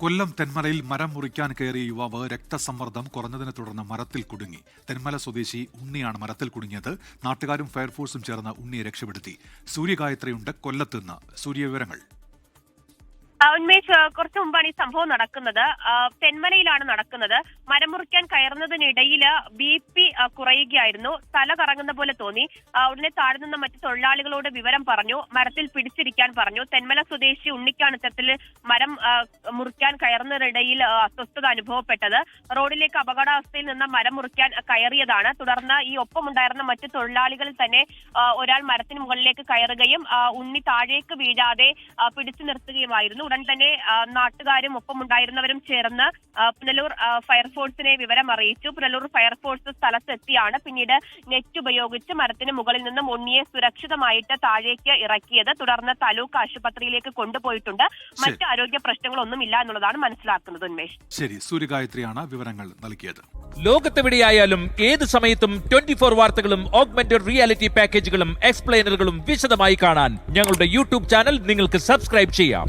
കൊല്ലം തെന്മലയിൽ മരം മുറിക്കാൻ കയറിയ യുവാവ് രക്തസമ്മർദ്ദം കുറഞ്ഞതിനെ തുടർന്ന് മരത്തിൽ കുടുങ്ങി. തെന്മല സ്വദേശി ഉണ്ണിയാണ് മരത്തിൽ കുടുങ്ങിയത്. നാട്ടുകാരും ഫയർഫോഴ്സും ചേർന്ന് ഉണ്ണിയെ രക്ഷപ്പെടുത്തി. സൂര്യഗായത്രിയുണ്ട് കൊല്ലത്ത് നിന്ന്. സൂര്യവിവരങ്ങൾ. ഉന്മേഷ്, കുറച്ചു മുമ്പാണ് ഈ സംഭവം നടക്കുന്നത്. തെന്മലയിലാണ് നടക്കുന്നത്. മരം മുറിക്കാൻ കയറുന്നതിനിടയിൽ BP കുറയുകയായിരുന്നു. തല കറങ്ങുന്ന പോലെ തോന്നി. ഉടനെ താഴെ നിന്ന മറ്റു തൊഴിലാളികളോട് വിവരം പറഞ്ഞു. മരത്തിൽ പിടിച്ചിരിക്കാൻ പറഞ്ഞു. തെന്മല സ്വദേശി ഉണ്ണിക്കാണ് ഇത്തരത്തിൽ മരം മുറിക്കാൻ കയറുന്നതിനിടയിൽ അസ്വസ്ഥത അനുഭവപ്പെട്ടത്. റോഡിലേക്ക് അപകടാവസ്ഥയിൽ നിന്ന് മരം മുറിക്കാൻ കയറിയതാണ്. തുടർന്ന് ഈ ഒപ്പമുണ്ടായിരുന്ന മറ്റു തൊഴിലാളികളിൽ തന്നെ ഒരാൾ മരത്തിന് മുകളിലേക്ക് കയറുകയും ഉണ്ണി താഴേക്ക് വീഴാതെ പിടിച്ചു നിർത്തുകയുമായിരുന്നു. ഉടൻ തന്നെ നാട്ടുകാരും ഒപ്പമുണ്ടായിരുന്നവരും ചേർന്ന് പുനലൂർ ഫയർഫോഴ്സിനെ വിവരം അറിയിച്ചു. പുനലൂർ ഫയർഫോഴ്സ് സ്ഥലത്തെത്തിയാണ് പിന്നീട് നെറ്റ് ഉപയോഗിച്ച് മരത്തിന് മുകളിൽ നിന്നും ഉണ്ണിയെ സുരക്ഷിതമായിട്ട് താഴേക്ക് ഇറക്കിയത്. തുടർന്ന് താലൂക്ക് ആശുപത്രിയിലേക്ക് കൊണ്ടുപോയിട്ടുണ്ട്. മറ്റ് ആരോഗ്യ പ്രശ്നങ്ങളൊന്നുമില്ല എന്നുള്ളതാണ് മനസ്സിലാക്കുന്നത്. ഉന്മേഷ്, ശരി. സൂര്യഗായത്രിയാണ് വിവരങ്ങൾ നൽകിയത്. ലോകത്തെവിടെയായാലും ഏത് സമയത്തും 24 വാർത്തകളും ഓഗ്മെന്റഡ് റിയാലിറ്റി പാക്കേജുകളും എക്സ്പ്ലെയിനറുകളും വിശദമായി കാണാൻ ഞങ്ങളുടെ യൂട്യൂബ് ചാനൽ നിങ്ങൾക്ക് സബ്സ്ക്രൈബ് ചെയ്യാം.